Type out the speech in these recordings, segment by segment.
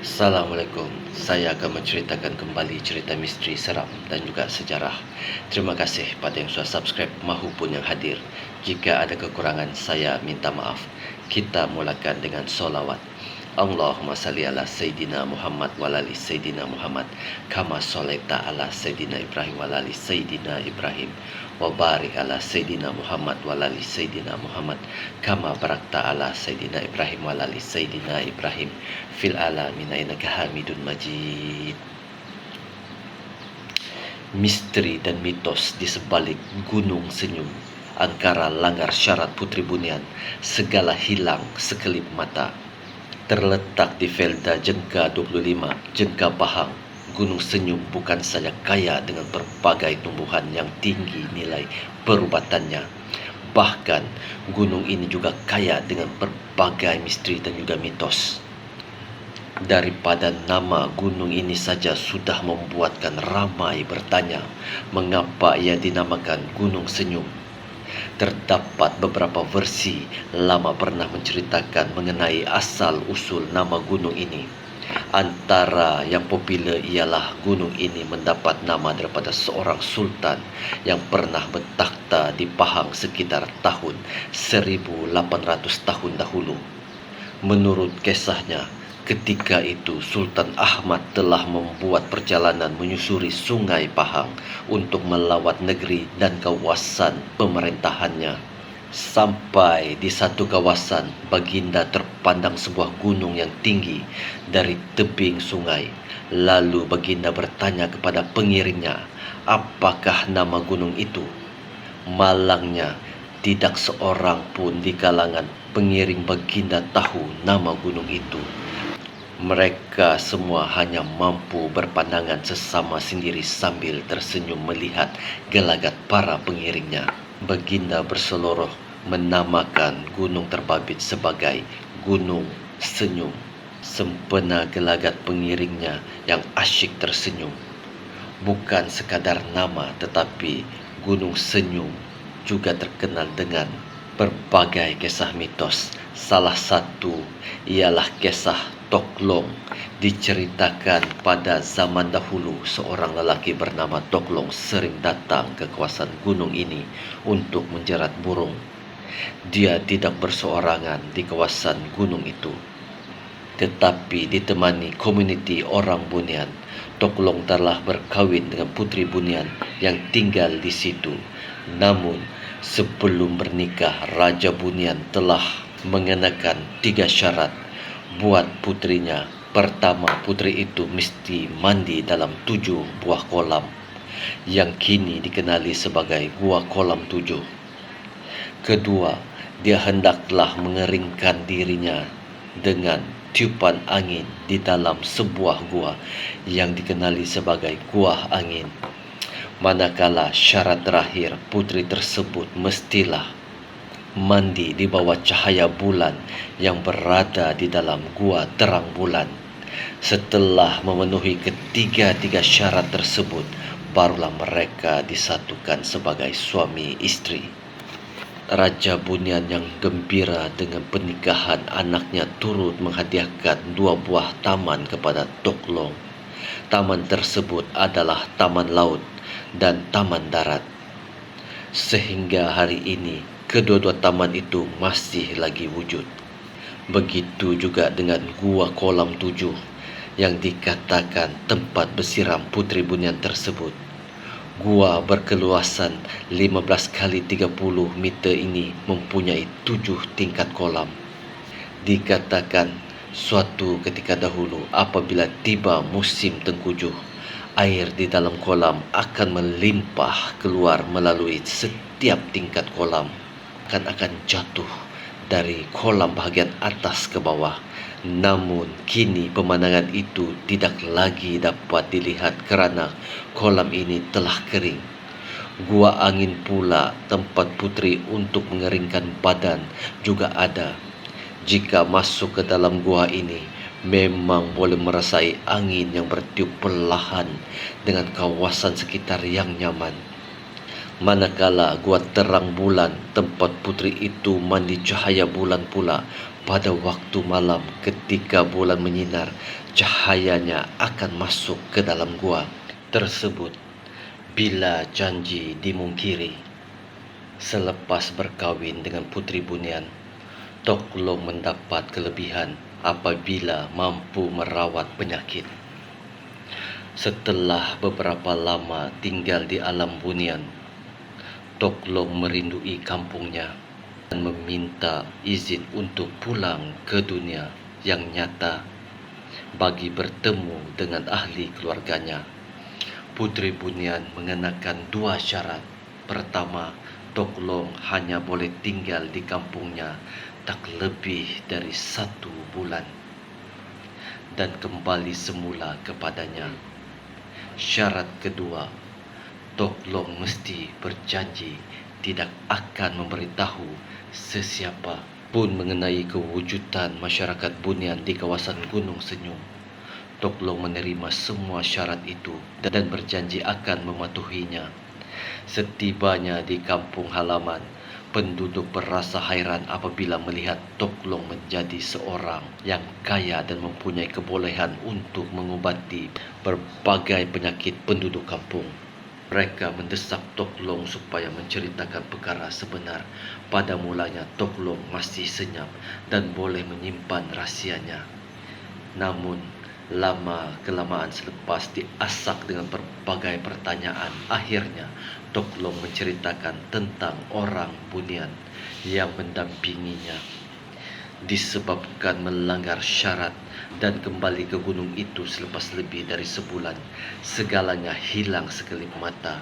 Assalamualaikum. Saya akan menceritakan kembali cerita misteri seram dan juga sejarah. Terima kasih pada yang sudah subscribe maupun yang hadir. Jika ada kekurangan, saya minta maaf. Kita mulakan dengan solawat. Allahumma salli ala Sayyidina Muhammad wa ali Sayyidina Muhammad kama sholaita ala Sayyidina Ibrahim wa ali Sayyidina Ibrahim wa barik ala Sayyidina Muhammad wa ali Sayyidina Muhammad kama barakta ala Sayyidina Ibrahim wa ali Sayyidina Ibrahim fil alamin innaka Hamidun Majid. Misteri dan mitos di sebalik Gunung Senyum, angkara langgar syarat Putri Bunian, segala hilang sekelip mata. Terletak di Felda Jengka 25, Jengka Pahang, Gunung Senyum bukan saja kaya dengan berbagai tumbuhan yang tinggi nilai perubatannya. Bahkan, gunung ini juga kaya dengan berbagai misteri dan juga mitos. Daripada nama gunung ini saja sudah membuatkan ramai bertanya mengapa ia dinamakan Gunung Senyum. Terdapat beberapa versi lama pernah menceritakan mengenai asal-usul nama gunung ini. Antara yang popular ialah gunung ini mendapat nama daripada seorang sultan yang pernah bertakhta di Pahang sekitar tahun 1800 tahun dahulu. Menurut kisahnya, ketika itu Sultan Ahmad telah membuat perjalanan menyusuri sungai Pahang untuk melawat negeri dan kawasan pemerintahannya. Sampai di satu kawasan, baginda terpandang sebuah gunung yang tinggi dari tebing sungai. Lalu baginda bertanya kepada pengiringnya, apakah nama gunung itu? Malangnya, tidak seorang pun di kalangan pengiring baginda tahu nama gunung itu. Mereka semua hanya mampu berpandangan sesama sendiri sambil tersenyum melihat gelagat para pengiringnya. Baginda berseloroh menamakan gunung terbabit sebagai Gunung Senyum. Sempena gelagat pengiringnya yang asyik tersenyum. Bukan sekadar nama, tetapi Gunung Senyum juga terkenal dengan berbagai kisah mitos. Salah satu ialah kisah Toklong. Diceritakan pada zaman dahulu seorang lelaki bernama Toklong sering datang ke kawasan gunung ini untuk menjerat burung. Dia tidak berseorangan di kawasan gunung itu, tetapi ditemani komuniti orang Bunian. Toklong telah berkahwin dengan Putri Bunian yang tinggal di situ. Namun, sebelum bernikah, Raja Bunian telah mengenakan 3 syarat buat putrinya. Pertama, putri itu mesti mandi dalam 7 buah kolam yang kini dikenali sebagai Gua Kolam 7. Kedua, dia hendaklah mengeringkan dirinya dengan tiupan angin di dalam sebuah gua yang dikenali sebagai Gua Angin. Manakala syarat terakhir, putri tersebut mestilah mandi di bawah cahaya bulan yang berada di dalam gua terang bulan. Setelah memenuhi ketiga-tiga syarat tersebut, barulah mereka disatukan sebagai suami istri. Raja Bunian yang gembira dengan pernikahan anaknya turut menghadiahkan 2 buah taman kepada Toklong. Taman tersebut adalah Taman Laut dan Taman Darat. Sehingga hari ini, kedua-dua taman itu masih lagi wujud. Begitu juga dengan Gua Kolam 7 yang dikatakan tempat bersiram Putri Bunian tersebut. Gua berkeluasan 15 kali 30 meter ini mempunyai 7 tingkat kolam. Dikatakan suatu ketika dahulu apabila tiba musim tengkujuh, air di dalam kolam akan melimpah keluar melalui setiap tingkat kolam. Akan jatuh dari kolam bahagian atas ke bawah. Namun kini pemandangan itu tidak lagi dapat dilihat kerana kolam ini telah kering. Gua Angin pula tempat putri untuk mengeringkan badan juga ada. Jika masuk ke dalam gua ini, memang boleh merasai angin yang bertiup perlahan dengan kawasan sekitar yang nyaman. Manakala gua terang bulan, tempat putri itu mandi cahaya bulan pula, Pada waktu malam ketika bulan menyinar, cahayanya akan masuk ke dalam gua tersebut. Bila janji dimungkiri, selepas berkawin dengan Putri Bunian, Tok Long mendapat kelebihan apabila mampu merawat penyakit. Setelah beberapa lama tinggal di alam bunian, Tok Long merindui kampungnya dan meminta izin untuk pulang ke dunia yang nyata bagi bertemu dengan ahli keluarganya. Putri Bunian mengenakan 2 syarat. Pertama, Tok Long hanya boleh tinggal di kampungnya tak lebih dari 1 bulan dan kembali semula kepadanya. Syarat kedua, Tok Long mesti berjanji tidak akan memberitahu sesiapa pun mengenai kewujudan masyarakat Bunian di kawasan Gunung Senyum. Tok Long menerima semua syarat itu dan berjanji akan mematuhinya. Setibanya di kampung halaman, penduduk berasa hairan apabila melihat Tok Long menjadi seorang yang kaya dan mempunyai kebolehan untuk mengobati berbagai penyakit penduduk kampung. Mereka mendesak Tok Long supaya menceritakan perkara sebenar. Pada mulanya Tok Long masih senyap dan boleh menyimpan rahsianya. Namun lama-kelamaan selepas diasak dengan berbagai pertanyaan, akhirnya Tok Long menceritakan tentang orang Bunian yang mendampinginya. Disebabkan melanggar syarat dan kembali ke gunung itu selepas lebih dari sebulan, segalanya hilang sekelip mata.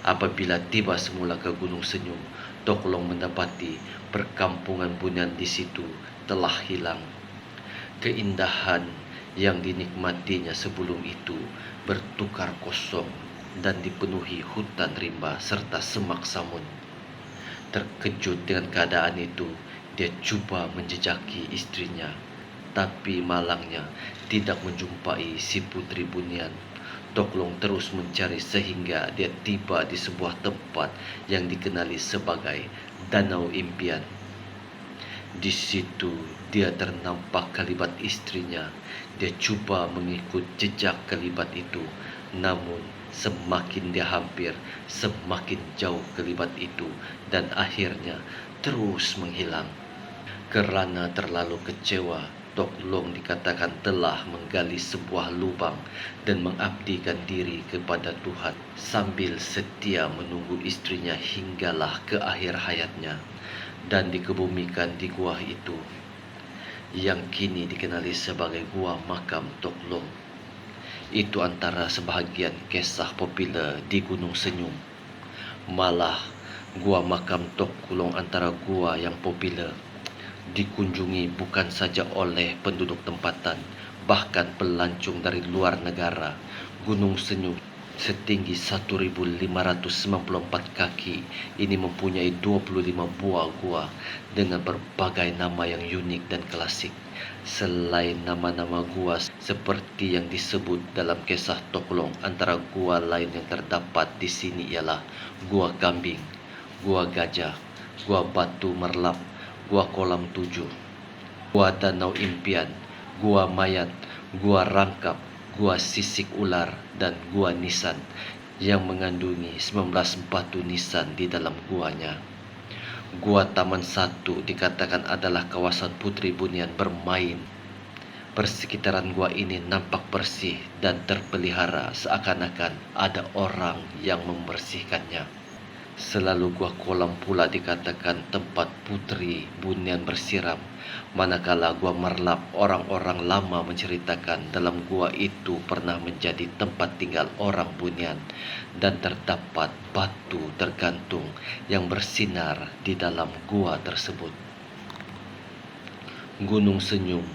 Apabila tiba semula ke Gunung Senyum, Tok Long mendapati perkampungan Bunian di situ telah hilang. Keindahan yang dinikmatinya sebelum itu bertukar kosong dan dipenuhi hutan rimba serta semak samun. Terkejut dengan keadaan itu, dia cuba menjejaki istrinya, tapi malangnya tidak menjumpai si Putri Bunian. Tok Long terus mencari sehingga dia tiba di sebuah tempat yang dikenali sebagai Danau Impian. Di situ dia ternampak kelibat istrinya. Dia cuba mengikut jejak kelibat itu, namun semakin dia hampir, semakin jauh kelibat itu dan akhirnya terus menghilang. Kerana terlalu kecewa, Tok Long dikatakan telah menggali sebuah lubang dan mengabdikan diri kepada Tuhan sambil setia menunggu istrinya hinggalah ke akhir hayatnya dan dikebumikan di gua itu yang kini dikenali sebagai Gua Makam Tok Long. Itu antara sebahagian kisah populer di Gunung Senyum. Malah, Gua Makam Tok Long antara gua yang populer dikunjungi bukan saja oleh penduduk tempatan, bahkan pelancong dari luar negara. Gunung Senyum setinggi 1.594 kaki ini mempunyai 25 buah gua dengan berbagai nama yang unik dan klasik. Selain nama-nama gua seperti yang disebut dalam kisah Tok Long, antara gua lain yang terdapat di sini ialah Gua Kambing, Gua Gajah, Gua Batu Merlap, Gua Kolam 7, Gua Danau Impian, Gua Mayat, Gua Rangkap, Gua Sisik Ular, dan Gua Nisan yang mengandungi 19 batu nisan di dalam guanya. Gua Taman 1 dikatakan adalah kawasan Putri Bunian bermain. Persekitaran gua ini nampak bersih dan terpelihara seakan-akan ada orang yang membersihkannya. Selalu Gua Kolam pula dikatakan tempat Putri Bunian bersiram, manakala Gua Merlap orang-orang lama menceritakan dalam gua itu pernah menjadi tempat tinggal orang Bunian dan terdapat batu tergantung yang bersinar di dalam gua tersebut. Gunung Senyum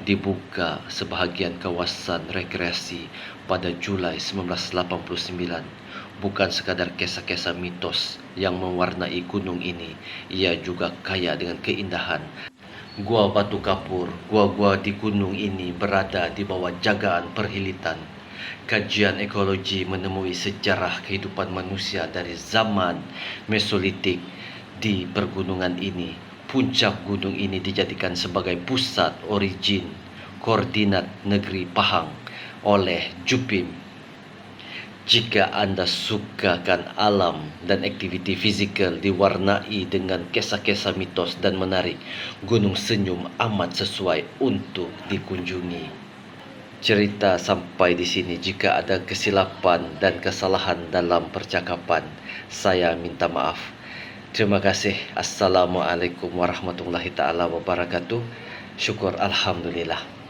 dibuka sebahagian kawasan rekreasi pada Julai 1989. Bukan sekadar kisah-kisah mitos yang mewarnai gunung ini, ia juga kaya dengan keindahan. Gua Batu Kapur, gua-gua di gunung ini berada di bawah jagaan perhilitan. Kajian ekologi menemui sejarah kehidupan manusia dari zaman Mesolitik di pergunungan ini. puncak gunung ini dijadikan sebagai pusat origin koordinat negeri Pahang oleh Jupim. Jika Anda sukakan alam dan aktiviti fizikal diwarnai dengan kisah-kisah mitos dan menarik, Gunung Senyum amat sesuai untuk dikunjungi. Cerita sampai di sini. Jika ada kesilapan dan kesalahan dalam percakapan, saya minta maaf. Terima kasih. Assalamualaikum warahmatullahi taala wabarakatuh. Syukur alhamdulillah.